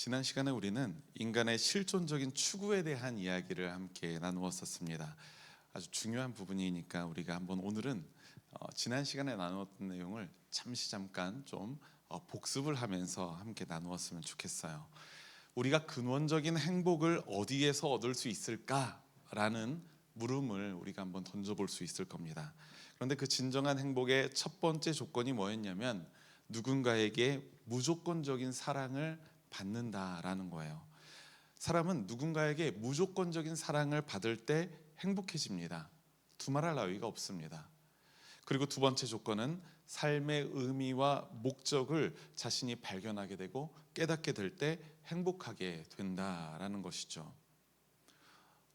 지난 시간에 우리는 인간의 실존적인 추구에 대한 이야기를 함께 나누었었습니다. 아주 중요한 부분이니까 우리가 한번 오늘은 지난 시간에 나누었던 내용을 잠깐 좀 복습을 하면서 함께 나누었으면 좋겠어요. 우리가 근원적인 행복을 어디에서 얻을 수 있을까라는 물음을 우리가 한번 던져볼 수 있을 겁니다. 그런데 그 진정한 행복의 첫 번째 조건이 뭐였냐면 누군가에게 무조건적인 사랑을 받는다라는 거예요. 사람은 누군가에게 무조건적인 사랑을 받을 때 행복해집니다. 두말할 나위가 없습니다. 그리고 두 번째 조건은 삶의 의미와 목적을 자신이 발견하게 되고 깨닫게 될 때 행복하게 된다라는 것이죠.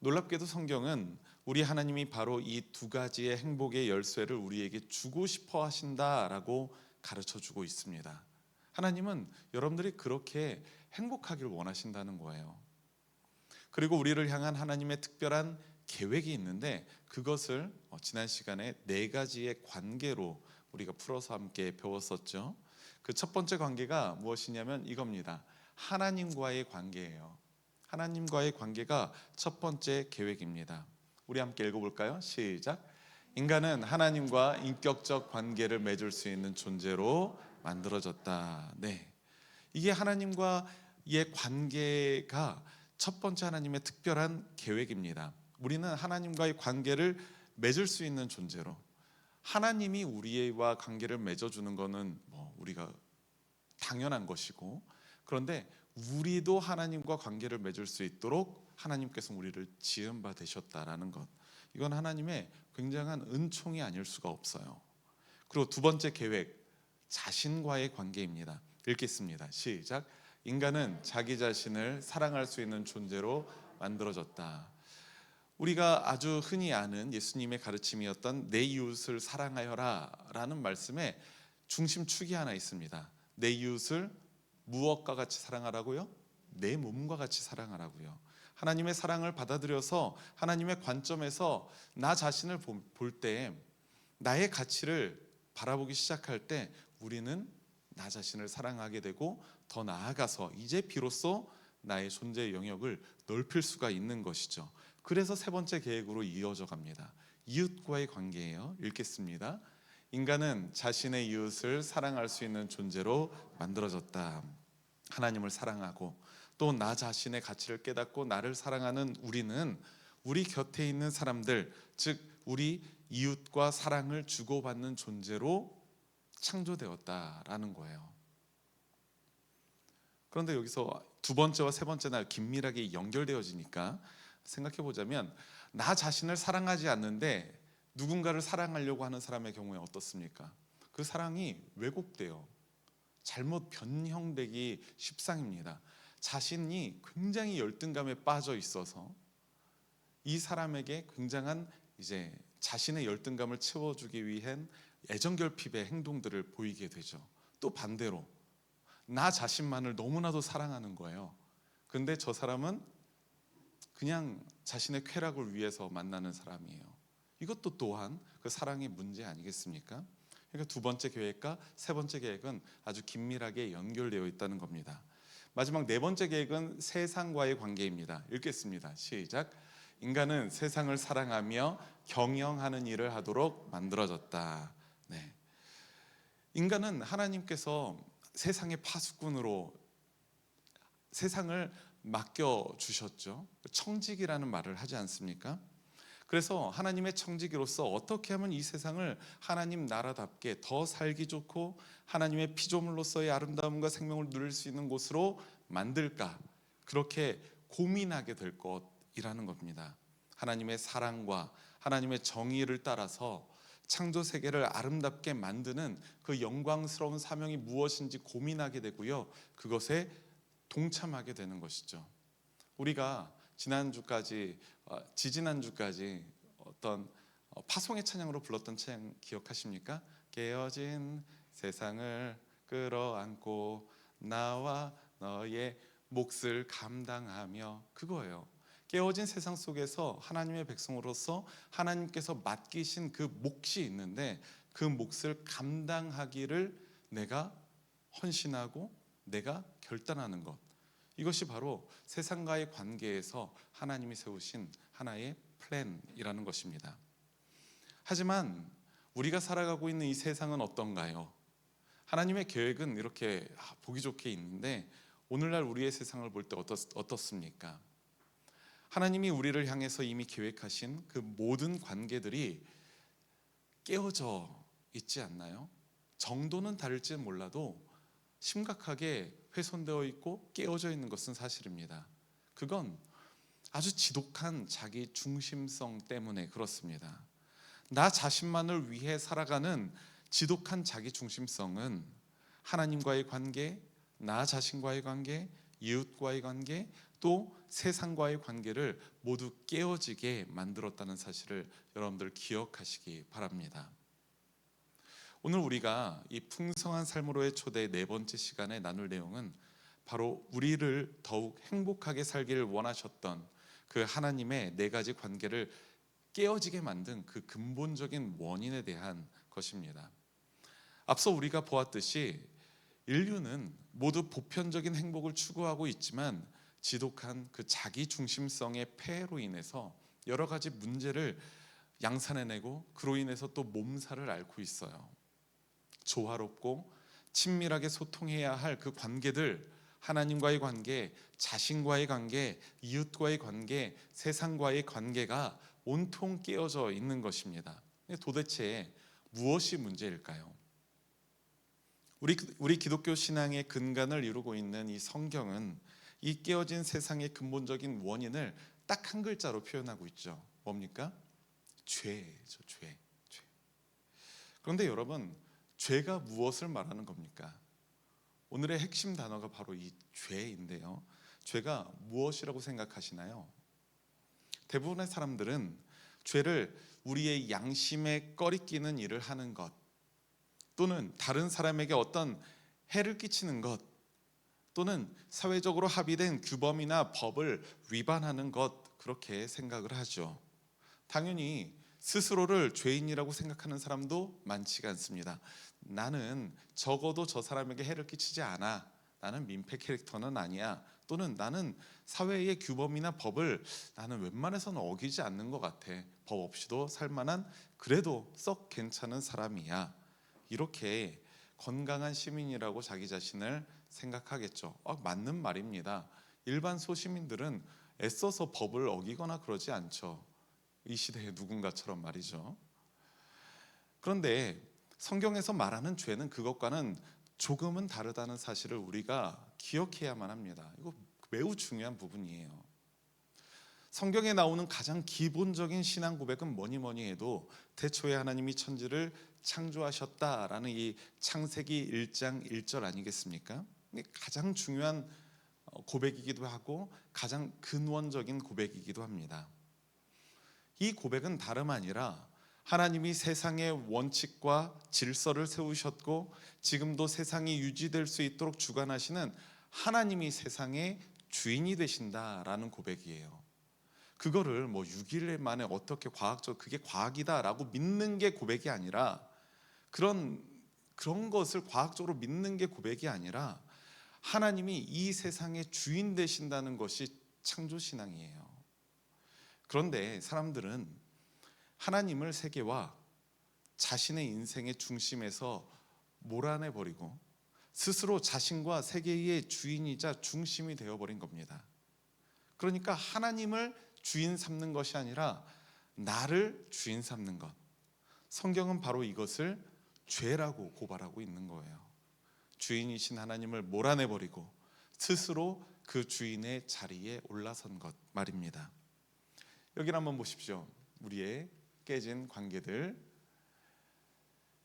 놀랍게도 성경은 우리 하나님이 바로 이 두 가지의 행복의 열쇠를 우리에게 주고 싶어 하신다라고 가르쳐 주고 있습니다. 하나님은 여러분들이 그렇게 행복하길 원하신다는 거예요. 그리고 우리를 향한 하나님의 특별한 계획이 있는데 그것을 지난 시간에 네 가지의 관계로 우리가 풀어서 함께 배웠었죠. 그 첫 번째 관계가 무엇이냐면 이겁니다. 하나님과의 관계예요. 하나님과의 관계가 첫 번째 계획입니다. 우리 함께 읽어볼까요? 시작. 인간은 하나님과 인격적 관계를 맺을 수 있는 존재로 만들어졌다. 네, 이게 하나님과의 관계가 첫 번째 하나님의 특별한 계획입니다. 우리는 하나님과의 관계를 맺을 수 있는 존재로, 하나님이 우리와 관계를 맺어주는 것은 우리가 당연한 것이고, 그런데 우리도 하나님과 관계를 맺을 수 있도록 하나님께서 우리를 지은 바 되셨다라는 것, 이건 하나님의 굉장한 은총이 아닐 수가 없어요. 그리고 두 번째 계획, 자신과의 관계입니다. 읽겠습니다. 시작. 인간은 자기 자신을 사랑할 수 있는 존재로 만들어졌다. 우리가 아주 흔히 아는 예수님의 가르침이었던 내 이웃을 사랑하여라 라는 말씀에 중심축이 하나 있습니다. 내 이웃을 무엇과 같이 사랑하라고요? 내 몸과 같이 사랑하라고요. 하나님의 사랑을 받아들여서 하나님의 관점에서 나 자신을 볼 때, 나의 가치를 바라보기 시작할 때 우리는 나 자신을 사랑하게 되고, 더 나아가서 이제 비로소 나의 존재의 영역을 넓힐 수가 있는 것이죠. 그래서 세 번째 계획으로 이어져 갑니다. 이웃과의 관계예요. 읽겠습니다. 인간은 자신의 이웃을 사랑할 수 있는 존재로 만들어졌다. 하나님을 사랑하고 또 나 자신의 가치를 깨닫고 나를 사랑하는 우리는 우리 곁에 있는 사람들, 즉 우리 이웃과 사랑을 주고받는 존재로 창조되었다라는 거예요. 그런데 여기서 두 번째와 세 번째나 긴밀하게 연결되어지니까 생각해 보자면, 나 자신을 사랑하지 않는데 누군가를 사랑하려고 하는 사람의 경우에 어떻습니까? 그 사랑이 왜곡돼요. 잘못 변형되기 십상입니다. 자신이 굉장히 열등감에 빠져 있어서 이 사람에게 굉장한 자신의 열등감을 채워주기 위한 애정결핍의 행동들을 보이게 되죠. 또 반대로 나 자신만을 너무나도 사랑하는 거예요. 근데 저 사람은 그냥 자신의 쾌락을 위해서 만나는 사람이에요. 이것도 또한 그 사랑의 문제 아니겠습니까? 그러니까 두 번째 계획과 세 번째 계획은 아주 긴밀하게 연결되어 있다는 겁니다. 마지막 네 번째 계획은 세상과의 관계입니다. 읽겠습니다. 시작. 인간은 세상을 사랑하며 경영하는 일을 하도록 만들어졌다. 네. 인간은 하나님께서 세상의 파수꾼으로 세상을 맡겨주셨죠. 청지기라는 말을 하지 않습니까? 그래서 하나님의 청지기로서 어떻게 하면 이 세상을 하나님 나라답게 더 살기 좋고 하나님의 피조물로서의 아름다움과 생명을 누릴 수 있는 곳으로 만들까, 그렇게 고민하게 될 것이라는 겁니다. 하나님의 사랑과 하나님의 정의를 따라서 창조 세계를 아름답게 만드는 그 영광스러운 사명이 무엇인지 고민하게 되고요, 그것에 동참하게 되는 것이죠. 우리가 지난주까지 지지난주까지 어떤 파송의 찬양으로 불렀던 찬양 기억하십니까? 깨어진 세상을 끌어안고 나와 너의 몫을 감당하며, 그거예요. 깨어진 세상 속에서 하나님의 백성으로서 하나님께서 맡기신 그 몫이 있는데 그 몫을 감당하기를 내가 헌신하고 내가 결단하는 것, 이것이 바로 세상과의 관계에서 하나님이 세우신 하나의 플랜이라는 것입니다. 하지만 우리가 살아가고 있는 이 세상은 어떤가요? 하나님의 계획은 이렇게 보기 좋게 있는데 오늘날 우리의 세상을 볼 때 어떻습니까? 하나님이 우리를 향해서 이미 계획하신 그 모든 관계들이 깨어져 있지 않나요? 정도는 다를지 몰라도 심각하게 훼손되어 있고 깨어져 있는 것은 사실입니다. 그건 아주 지독한 자기 중심성 때문에 그렇습니다. 나 자신만을 위해 살아가는 지독한 자기 중심성은 하나님과의 관계, 나 자신과의 관계, 이웃과의 관계, 또 세상과의 관계를 모두 깨어지게 만들었다는 사실을 여러분들 기억하시기 바랍니다. 오늘 우리가 이 풍성한 삶으로의 초대 네 번째 시간에 나눌 내용은 바로 우리를 더욱 행복하게 살기를 원하셨던 그 하나님의 네 가지 관계를 깨어지게 만든 그 근본적인 원인에 대한 것입니다. 앞서 우리가 보았듯이 인류는 모두 보편적인 행복을 추구하고 있지만 지독한 그 자기 중심성의 폐해로 인해서 여러 가지 문제를 양산해내고 그로 인해서 또 몸살을 앓고 있어요. 조화롭고 친밀하게 소통해야 할 그 관계들, 하나님과의 관계, 자신과의 관계, 이웃과의 관계, 세상과의 관계가 온통 깨어져 있는 것입니다. 도대체 무엇이 문제일까요? 우리 기독교 신앙의 근간을 이루고 있는 이 성경은 이 깨어진 세상의 근본적인 원인을 딱 한 글자로 표현하고 있죠. 뭡니까? 죄죠, 죄. 그런데 여러분, 죄가 무엇을 말하는 겁니까? 오늘의 핵심 단어가 바로 이 죄인데요. 죄가 무엇이라고 생각하시나요? 대부분의 사람들은 죄를 우리의 양심에 꺼리끼는 일을 하는 것, 또는 다른 사람에게 어떤 해를 끼치는 것, 또는 사회적으로 합의된 규범이나 법을 위반하는 것, 그렇게 생각을 하죠. 당연히 스스로를 죄인이라고 생각하는 사람도 많지가 않습니다. 나는 적어도 저 사람에게 해를 끼치지 않아. 나는 민폐 캐릭터는 아니야. 또는 나는 사회의 규범이나 법을 나는 웬만해서는 어기지 않는 것 같아. 법 없이도 살만한 그래도 썩 괜찮은 사람이야. 이렇게 건강한 시민이라고 자기 자신을 생각하겠죠. 맞는 말입니다. 일반 소시민들은 애써서 법을 어기거나 그러지 않죠. 이 시대의 누군가처럼 말이죠. 그런데 성경에서 말하는 죄는 그것과는 조금은 다르다는 사실을 우리가 기억해야만 합니다. 이거 매우 중요한 부분이에요. 성경에 나오는 가장 기본적인 신앙 고백은 뭐니 해도 태초에 하나님이 천지를 창조하셨다라는 이 창세기 1장 1절 아니겠습니까? 가장 중요한 고백이기도 하고 가장 근원적인 고백이기도 합니다. 이 고백은 다름 아니라 하나님이 세상의 원칙과 질서를 세우셨고 지금도 세상이 유지될 수 있도록 주관하시는 하나님이 세상의 주인이 되신다라는 고백이에요. 그거를 6일 만에 어떻게 그게 과학이다라고 믿는 게 고백이 아니라 그런 것을 과학적으로 믿는 게 고백이 아니라 하나님이 이 세상의 주인 되신다는 것이 창조신앙이에요. 그런데 사람들은 하나님을 세계와 자신의 인생의 중심에서 몰아내버리고 스스로 자신과 세계의 주인이자 중심이 되어버린 겁니다. 그러니까 하나님을 주인 삼는 것이 아니라 나를 주인 삼는 것. 성경은 바로 이것을 죄라고 고발하고 있는 거예요. 주인이신 하나님을 몰아내버리고 스스로 그 주인의 자리에 올라선 것 말입니다. 여기를 한번 보십시오. 우리의 깨진 관계들,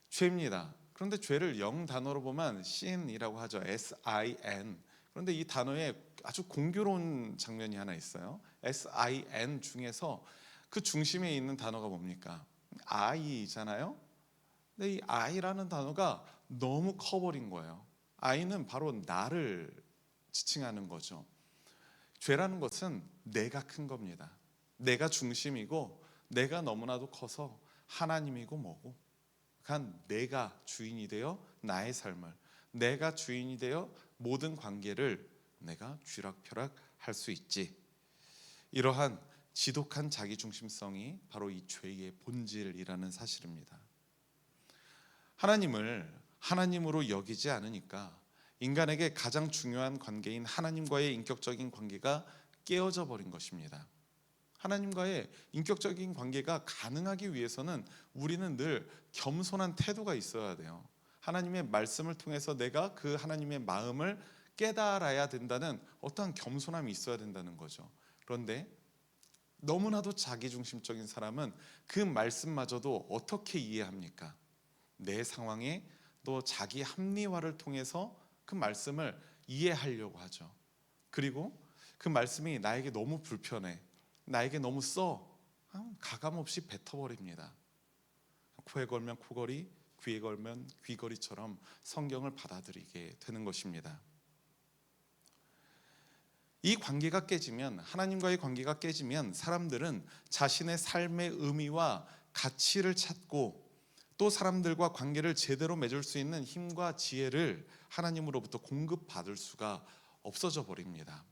죄입니다. 그런데 죄를 영단어로 보면 sin이라고 하죠. S-I-N. 그런데 이 단어에 아주 공교로운 장면이 하나 있어요. S-I-N 중에서 그 중심에 있는 단어가 뭡니까? I잖아요. 근데 이 I라는 단어가 너무 커버린 거예요. I는 바로 나를 지칭하는 거죠. 죄라는 것은 내가 큰 겁니다. 내가 중심이고 내가 너무나도 커서 하나님이고 뭐고, 그러니까 내가 주인이 되어 나의 삶을, 내가 주인이 되어 모든 관계를 내가 쥐락펴락 할 수 있지. 이러한 지독한 자기중심성이 바로 이 죄의 본질이라는 사실입니다. 하나님을 하나님으로 여기지 않으니까 인간에게 가장 중요한 관계인 하나님과의 인격적인 관계가 깨어져 버린 것입니다. 하나님과의 인격적인 관계가 가능하기 위해서는 우리는 늘 겸손한 태도가 있어야 돼요. 하나님의 말씀을 통해서 내가 그 하나님의 마음을 깨달아야 된다는 어떠한 겸손함이 있어야 된다는 거죠. 그런데 너무나도 자기중심적인 사람은 그 말씀마저도 어떻게 이해합니까? 내 상황에 또 자기 합리화를 통해서 그 말씀을 이해하려고 하죠. 그리고 그 말씀이 나에게 너무 불편해, 나에게 너무 가감없이 뱉어버립니다. 코에 걸면 코걸이, 귀에 걸면 귀걸이처럼 성경을 받아들이게 되는 것입니다. 이 관계가 깨지면, 하나님과의 관계가 깨지면 사람들은 자신의 삶의 의미와 가치를 찾고 또 사람들과 관계를 제대로 맺을 수 있는 힘과 지혜를 하나님으로부터 공급받을 수가 없어져 버립니다.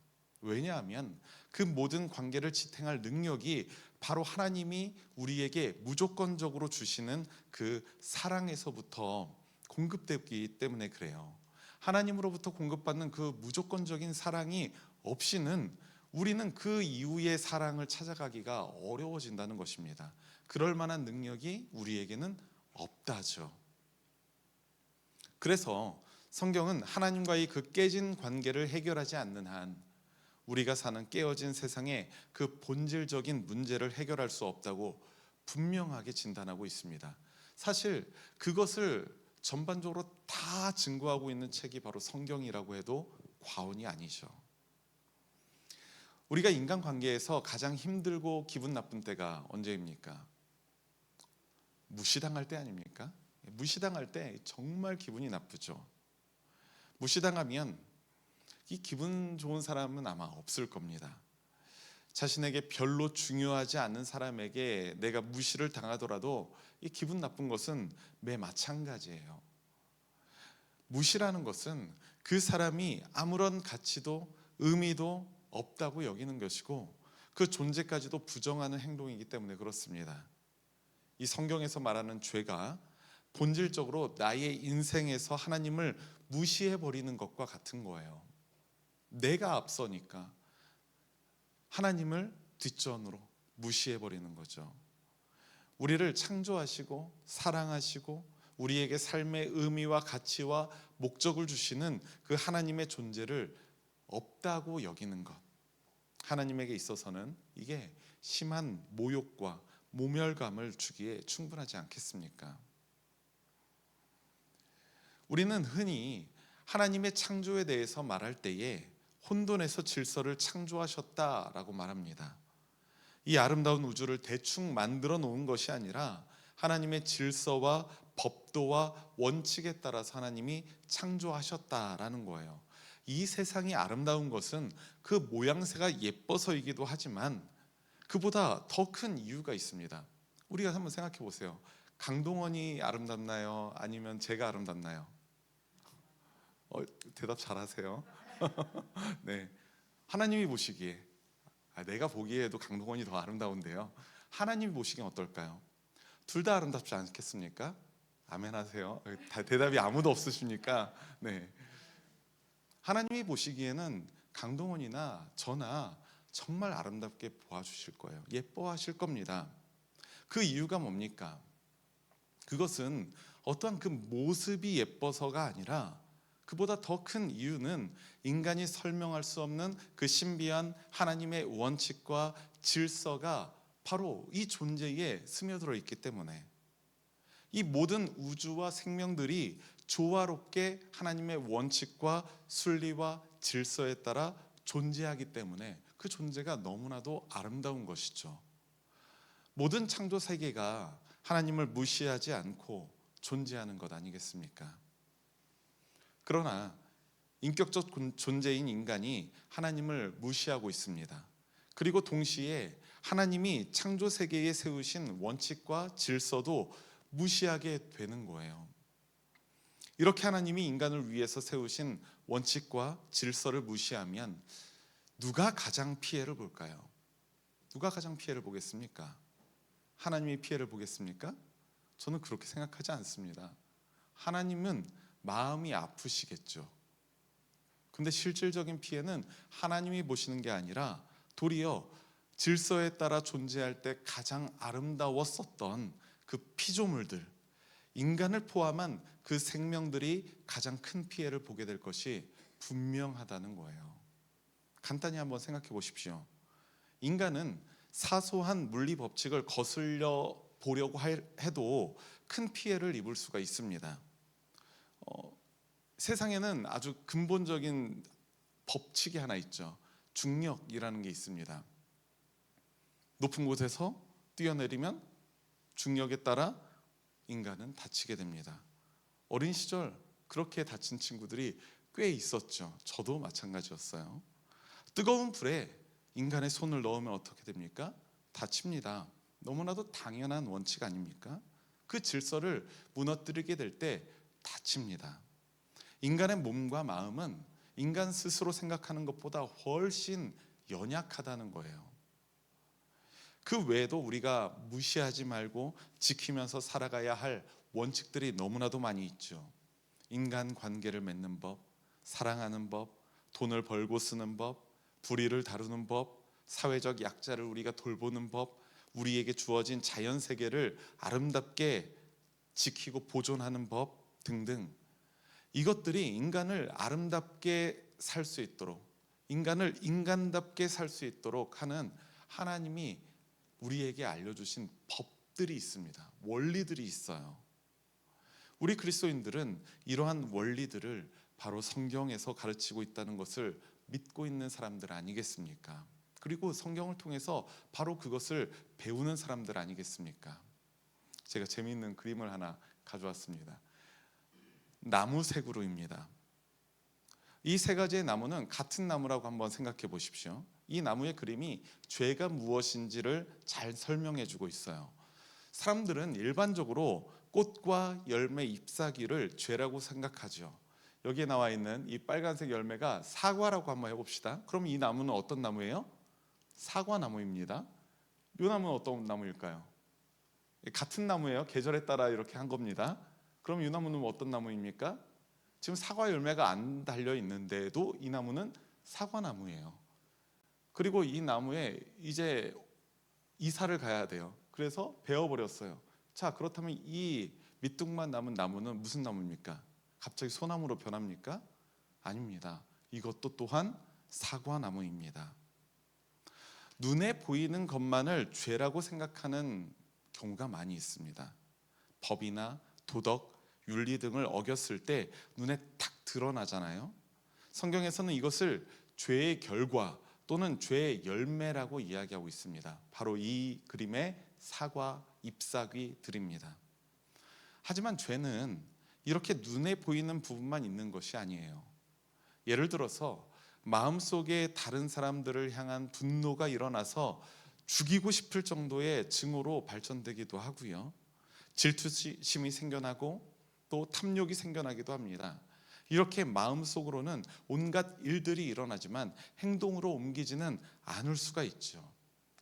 왜냐하면 그 모든 관계를 지탱할 능력이 바로 하나님이 우리에게 무조건적으로 주시는 그 사랑에서부터 공급되기 때문에 그래요. 하나님으로부터 공급받는 그 무조건적인 사랑이 없이는 우리는 그 이후의 사랑을 찾아가기가 어려워진다는 것입니다. 그럴 만한 능력이 우리에게는 없다죠. 그래서 성경은 하나님과의 그 깨진 관계를 해결하지 않는 한 우리가 사는 깨어진 세상에 그 본질적인 문제를 해결할 수 없다고 분명하게 진단하고 있습니다. 사실 그것을 전반적으로 다 증거하고 있는 책이 바로 성경이라고 해도 과언이 아니죠. 우리가 인간관계에서 가장 힘들고 기분 나쁜 때가 언제입니까? 무시당할 때 아닙니까? 무시당할 때 정말 기분이 나쁘죠. 무시당하면 이 기분 좋은 사람은 아마 없을 겁니다. 자신에게 별로 중요하지 않은 사람에게 내가 무시를 당하더라도 이 기분 나쁜 것은 매 마찬가지예요. 무시라는 것은 그 사람이 아무런 가치도 의미도 없다고 여기는 것이고 그 존재까지도 부정하는 행동이기 때문에 그렇습니다. 이 성경에서 말하는 죄가 본질적으로 나의 인생에서 하나님을 무시해버리는 것과 같은 거예요. 내가 앞서니까 하나님을 뒷전으로 무시해버리는 거죠. 우리를 창조하시고 사랑하시고 우리에게 삶의 의미와 가치와 목적을 주시는 그 하나님의 존재를 없다고 여기는 것, 하나님에게 있어서는 이게 심한 모욕과 모멸감을 주기에 충분하지 않겠습니까? 우리는 흔히 하나님의 창조에 대해서 말할 때에 혼돈에서 질서를 창조하셨다라고 말합니다. 이 아름다운 우주를 대충 만들어 놓은 것이 아니라 하나님의 질서와 법도와 원칙에 따라서 하나님이 창조하셨다라는 거예요. 이 세상이 아름다운 것은 그 모양새가 예뻐서이기도 하지만 그보다 더 큰 이유가 있습니다. 우리가 한번 생각해 보세요. 강동원이 아름답나요? 아니면 제가 아름답나요? 대답 잘하세요. 네, 하나님이 보시기에 내가 보기에도 강동원이 더 아름다운데요. 하나님이 보시기엔 어떨까요? 둘 다 아름답지 않겠습니까? 아멘 하세요. 대답이 아무도 없으십니까? 네, 하나님이 보시기에는 강동원이나 저나 정말 아름답게 보아주실 거예요. 예뻐하실 겁니다. 그 이유가 뭡니까? 그것은 어떠한 그 모습이 예뻐서가 아니라 그보다 더 큰 이유는 인간이 설명할 수 없는 그 신비한 하나님의 원칙과 질서가 바로 이 존재에 스며들어 있기 때문에 이 모든 우주와 생명들이 조화롭게 하나님의 원칙과 순리와 질서에 따라 존재하기 때문에 그 존재가 너무나도 아름다운 것이죠. 모든 창조 세계가 하나님을 무시하지 않고 존재하는 것 아니겠습니까? 그러나 인격적 존재인 인간이 하나님을 무시하고 있습니다. 그리고 동시에 하나님이 창조 세계에 세우신 원칙과 질서도 무시하게 되는 거예요. 이렇게 하나님이 인간을 위해서 세우신 원칙과 질서를 무시하면 누가 가장 피해를 볼까요? 누가 가장 피해를 보겠습니까? 하나님이 피해를 보겠습니까? 저는 그렇게 생각하지 않습니다. 하나님은 마음이 아프시겠죠. 근데 실질적인 피해는 하나님이 보시는 게 아니라 도리어 질서에 따라 존재할 때 가장 아름다웠었던 그 피조물들, 인간을 포함한 그 생명들이 가장 큰 피해를 보게 될 것이 분명하다는 거예요. 간단히 한번 생각해 보십시오. 인간은 사소한 물리 법칙을 거슬려 보려고 해도 큰 피해를 입을 수가 있습니다. 세상에는 아주 근본적인 법칙이 하나 있죠. 중력이라는 게 있습니다. 높은 곳에서 뛰어내리면 중력에 따라 인간은 다치게 됩니다. 어린 시절 그렇게 다친 친구들이 꽤 있었죠. 저도 마찬가지였어요. 뜨거운 불에 인간의 손을 넣으면 어떻게 됩니까? 다칩니다. 너무나도 당연한 원칙 아닙니까? 그 질서를 무너뜨리게 될 때 다칩니다. 인간의 몸과 마음은 인간 스스로 생각하는 것보다 훨씬 연약하다는 거예요. 그 외에도 우리가 무시하지 말고 지키면서 살아가야 할 원칙들이 너무나도 많이 있죠. 인간 관계를 맺는 법, 사랑하는 법, 돈을 벌고 쓰는 법, 불의를 다루는 법, 사회적 약자를 우리가 돌보는 법, 우리에게 주어진 자연 세계를 아름답게 지키고 보존하는 법 등등, 이것들이 인간을 아름답게 살 수 있도록, 인간을 인간답게 살 수 있도록 하는 하나님이 우리에게 알려주신 법들이 있습니다. 원리들이 있어요. 우리 그리스도인들은 이러한 원리들을 바로 성경에서 가르치고 있다는 것을 믿고 있는 사람들 아니겠습니까? 그리고 성경을 통해서 바로 그것을 배우는 사람들 아니겠습니까? 제가 재미있는 그림을 하나 가져왔습니다. 나무 세 그루입니다. 이 세 가지의 나무는 같은 나무라고 한번 생각해 보십시오. 이 나무의 그림이 죄가 무엇인지를 잘 설명해 주고 있어요. 사람들은 일반적으로 꽃과 열매, 잎사귀를 죄라고 생각하죠. 여기에 나와 있는 이 빨간색 열매가 사과라고 한번 해봅시다. 그럼 이 나무는 어떤 나무예요? 사과나무입니다. 이 나무는 어떤 나무일까요? 같은 나무예요. 계절에 따라 이렇게 한 겁니다. 그럼 이 나무는 어떤 나무입니까? 지금 사과 열매가 안 달려 있는데도 이 나무는 사과나무예요. 그리고 이 나무에 이제 이사를 가야 돼요. 그래서 베어버렸어요. 자, 그렇다면 이 밑둥만 남은 나무는 무슨 나무입니까? 갑자기 소나무로 변합니까? 아닙니다. 이것도 또한 사과나무입니다. 눈에 보이는 것만을 죄라고 생각하는 경우가 많이 있습니다. 법이나 도덕, 윤리 등을 어겼을 때 눈에 탁 드러나잖아요. 성경에서는 이것을 죄의 결과 또는 죄의 열매라고 이야기하고 있습니다. 바로 이 그림의 사과, 잎사귀들입니다. 하지만 죄는 이렇게 눈에 보이는 부분만 있는 것이 아니에요. 예를 들어서 마음속에 다른 사람들을 향한 분노가 일어나서 죽이고 싶을 정도의 증오로 발전되기도 하고요. 질투심이 생겨나고 또 탐욕이 생겨나기도 합니다. 이렇게 마음속으로는 온갖 일들이 일어나지만 행동으로 옮기지는 않을 수가 있죠.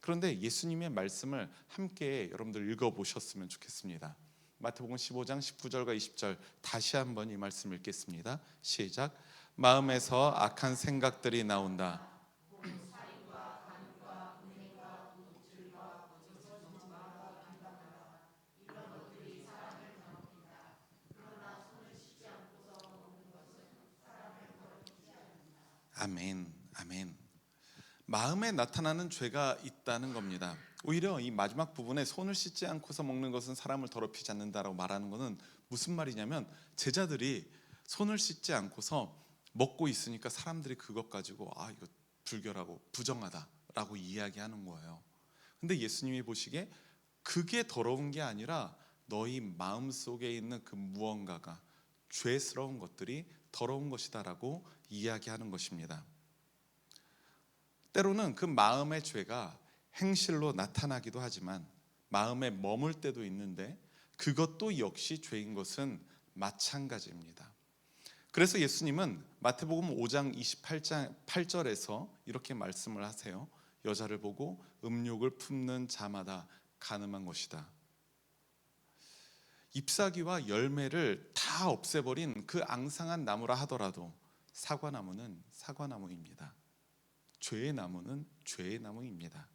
그런데 예수님의 말씀을 함께 여러분들 읽어보셨으면 좋겠습니다. 마태복음 15장 19절과 20절 다시 한번 이 말씀 읽겠습니다. 시작. 마음에서 악한 생각들이 나온다. 아멘, 아멘. 마음에 나타나는 죄가 있다는 겁니다. 오히려 이 마지막 부분에 손을 씻지 않고서 먹는 것은 사람을 더럽히지 않는다라고 말하는 것은 무슨 말이냐면 제자들이 손을 씻지 않고서 먹고 있으니까 사람들이 그것 가지고 이거 불결하고 부정하다라고 이야기하는 거예요. 근데 예수님이 보시기에 그게 더러운 게 아니라 너희 마음속에 있는 그 무언가가 죄스러운 것들이 더러운 것이다라고 이야기하는 것입니다. 때로는 그 마음의 죄가 행실로 나타나기도 하지만 마음에 머물 때도 있는데 그것도 역시 죄인 것은 마찬가지입니다. 그래서 예수님은 마태복음 5장 28절에서 이렇게 말씀을 하세요. 여자를 보고 음욕을 품는 자마다 간음한 것이다. 잎사귀와 열매를 다 없애버린 그 앙상한 나무라 하더라도 사과나무는 사과나무입니다. 죄의 나무는 죄의 나무입니다.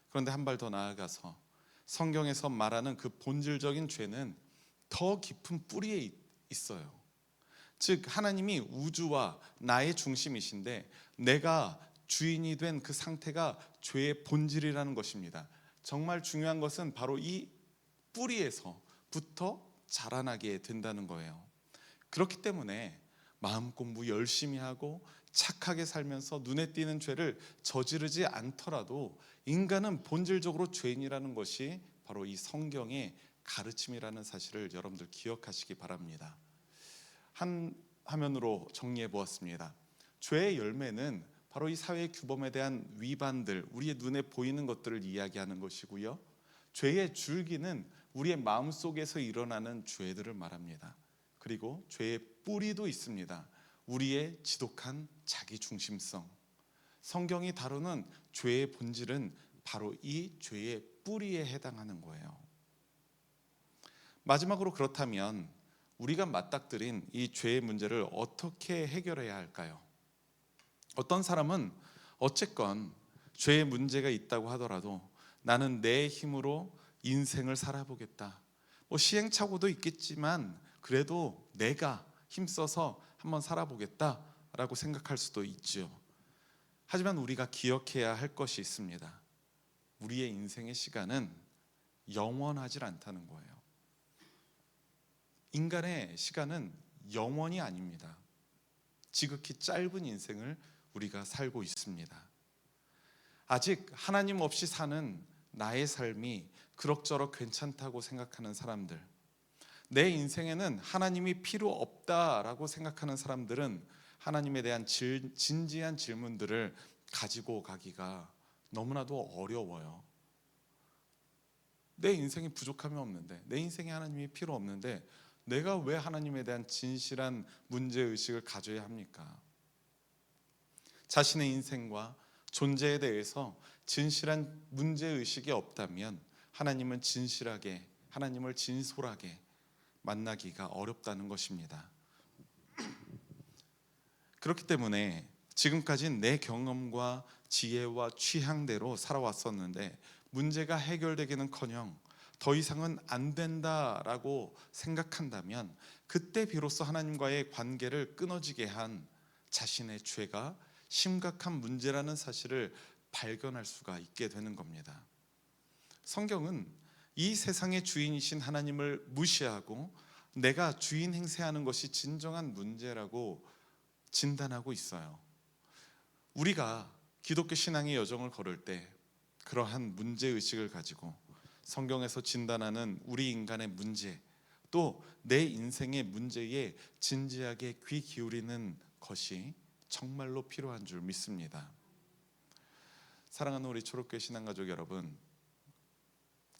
그런데 한 발 더 나아가서 성경에서 말하는 그 본질적인 죄는 더 깊은 뿌리에 있어요. 즉 하나님이 우주와 나의 중심이신데 내가 주인이 된 그 상태가 죄의 본질이라는 것입니다. 정말 중요한 것은 바로 이 뿌리에서부터 자라나게 된다는 거예요. 그렇기 때문에 마음 공부 열심히 하고 착하게 살면서 눈에 띄는 죄를 저지르지 않더라도 인간은 본질적으로 죄인이라는 것이 바로 이 성경의 가르침이라는 사실을 여러분들 기억하시기 바랍니다. 한 화면으로 정리해 보았습니다. 죄의 열매는 바로 이 사회의 규범에 대한 위반들, 우리의 눈에 보이는 것들을 이야기하는 것이고요. 죄의 줄기는 우리의 마음속에서 일어나는 죄들을 말합니다. 그리고 죄의 뿌리도 있습니다. 우리의 지독한 자기중심성. 성경이 다루는 죄의 본질은 바로 이 죄의 뿌리에 해당하는 거예요. 마지막으로 그렇다면 우리가 맞닥뜨린 이 죄의 문제를 어떻게 해결해야 할까요? 어떤 사람은 어쨌건 죄의 문제가 있다고 하더라도 나는 내 힘으로 인생을 살아보겠다. 시행착오도 있겠지만 그래도 내가 힘써서 한번 살아보겠다라고 생각할 수도 있죠. 하지만 우리가 기억해야 할 것이 있습니다. 우리의 인생의 시간은 영원하지 않다는 거예요. 인간의 시간은 영원이 아닙니다. 지극히 짧은 인생을 우리가 살고 있습니다. 아직 하나님 없이 사는 나의 삶이 그럭저럭 괜찮다고 생각하는 사람들, 내 인생에는 하나님이 필요 없다라고 생각하는 사람들은 하나님에 대한 진지한 질문들을 가지고 가기가 너무나도 어려워요. 내 인생에 부족함이 없는데, 내 인생에 하나님이 필요 없는데 내가 왜 하나님에 대한 진실한 문제의식을 가져야 합니까? 자신의 인생과 존재에 대해서 진실한 문제의식이 없다면 하나님을 진솔하게 만나기가 어렵다는 것입니다. 그렇기 때문에 지금까지 내 경험과 지혜와 취향대로 살아왔었는데 문제가 해결되기는커녕 더 이상은 안 된다라고 생각한다면 그때 비로소 하나님과의 관계를 끊어지게 한 자신의 죄가 심각한 문제라는 사실을 발견할 수가 있게 되는 겁니다. 성경은 이 세상의 주인이신 하나님을 무시하고 내가 주인 행세하는 것이 진정한 문제라고 진단하고 있어요. 우리가 기독교 신앙의 여정을 걸을 때 그러한 문제의식을 가지고 성경에서 진단하는 우리 인간의 문제, 또 내 인생의 문제에 진지하게 귀 기울이는 것이 정말로 필요한 줄 믿습니다. 사랑하는 우리 초록교회 신앙가족 여러분,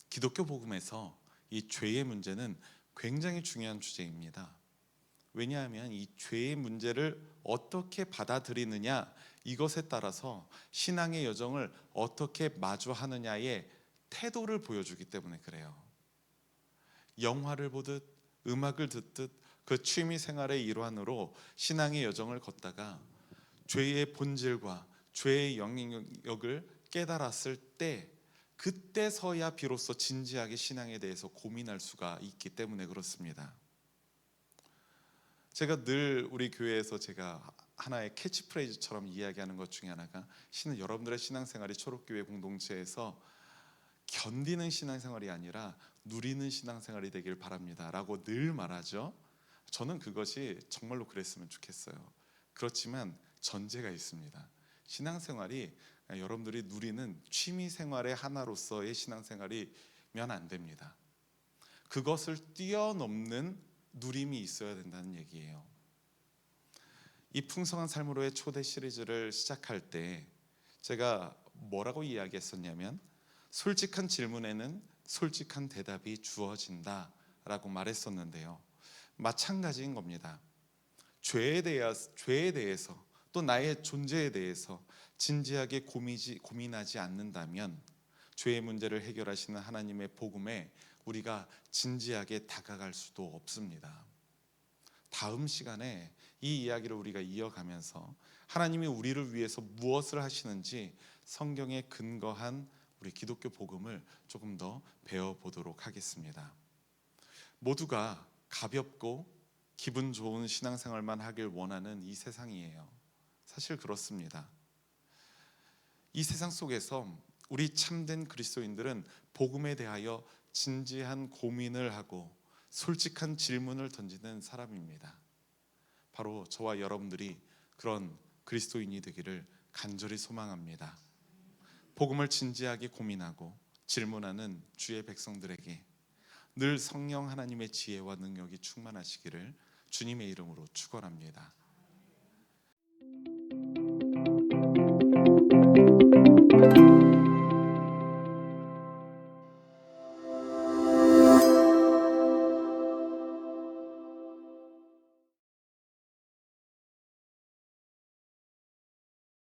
기독교 복음에서 이 죄의 문제는 굉장히 중요한 주제입니다. 왜냐하면 이 죄의 문제를 어떻게 받아들이느냐, 이것에 따라서 신앙의 여정을 어떻게 마주하느냐의 태도를 보여주기 때문에 그래요. 영화를 보듯 음악을 듣듯 그 취미 생활의 일환으로 신앙의 여정을 걷다가 죄의 본질과 죄의 영향력을 깨달았을 때, 그때서야 비로소 진지하게 신앙에 대해서 고민할 수가 있기 때문에 그렇습니다. 제가 늘 우리 교회에서 제가 하나의 캐치프레이즈처럼 이야기하는 것 중에 하나가, 여러분들의 신앙생활이 초록교회 공동체에서 견디는 신앙생활이 아니라 누리는 신앙생활이 되길 바랍니다 라고 늘 말하죠. 저는 그것이 정말로 그랬으면 좋겠어요. 그렇지만 전제가 있습니다. 신앙생활이 여러분들이 누리는 취미생활의 하나로서의 신앙생활이면 안 됩니다. 그것을 뛰어넘는 누림이 있어야 된다는 얘기예요. 이 풍성한 삶으로의 초대 시리즈를 시작할 때 제가 뭐라고 이야기했었냐면, 솔직한 질문에는 솔직한 대답이 주어진다 라고 말했었는데요, 마찬가지인 겁니다. 죄에 대해서 또 나의 존재에 대해서 진지하게 고민하지 않는다면 죄의 문제를 해결하시는 하나님의 복음에 우리가 진지하게 다가갈 수도 없습니다. 다음 시간에 이 이야기를 우리가 이어가면서 하나님이 우리를 위해서 무엇을 하시는지 성경에 근거한 우리 기독교 복음을 조금 더 배워보도록 하겠습니다. 모두가 가볍고 기분 좋은 신앙생활만 하길 원하는 이 세상이에요. 사실 그렇습니다. 이 세상 속에서 우리 참된 그리스도인들은 복음에 대하여 진지한 고민을 하고 솔직한 질문을 던지는 사람입니다. 바로 저와 여러분들이 그런 그리스도인이 되기를 간절히 소망합니다. 복음을 진지하게 고민하고 질문하는 주의 백성들에게 늘 성령 하나님의 지혜와 능력이 충만하시기를 주님의 이름으로 축원합니다.